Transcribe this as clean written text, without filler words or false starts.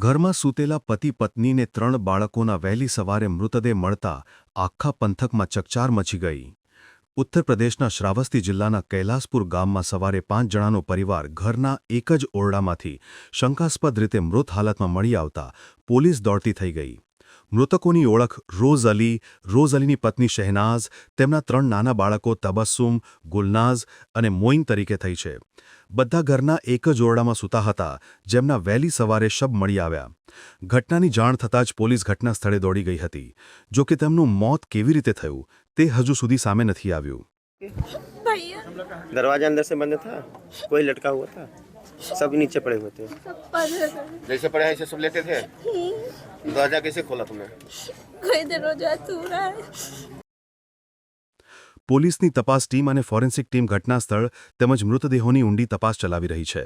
ઘરમાં સૂતેલા પતિ પત્નીને 3 બાળકોના વહેલી સવારે મૃતદેહ મળતા આખા પંથકમાં ચકચાર મચી ગઈ. ઉત્તર પ્રદેશના શ્રાવસ્તી જિલ્લાના કૈલાસપુર ગામમાં સવારે 5 જણાનો પરિવાર ઘરના એક જ ઓરડામાંથી શંકાસ્પદ રીતે મૃત હાલતમાં મળી આવતા પોલીસ દોડતી થઈ ગઈ. મૃતકોની ઓળખ રોઝ અલીની પત્ની શહેનાઝ, તેમના 3 નાના બાળકો તબસ્સુમ, ગુલનાઝ અને મોઇન તરીકે થઈ છે. બધા ઘરના એક જ ઓરડામાં સૂતા હતા, જેમના વહેલી સવારે શબ મળી આવ્યા. ઘટનાની જાણ થતાં જ પોલીસ ઘટના સ્થળે દોડી ગઈ હતી. જો કે તેમનું મોત કેવી રીતે થયું તે હજુ સુધી સામે નથી આવ્યું. दरवाजा अंदर से बंद था, कोई लटका हुआ था, सब नीचे पड़े हुए थे. जैसे पड़े ऐसे सब लेटे थे. दरवाजा कैसे खोला तुमने? कोई दरवाजा तोड़ा है. પોલીસની તપાસ ટીમ અને ફોરેન્સિક ટીમ ઘટના સ્થળ તેમજ મૃતદેહોની ઊંડી તપાસ ચલાવી રહી છે.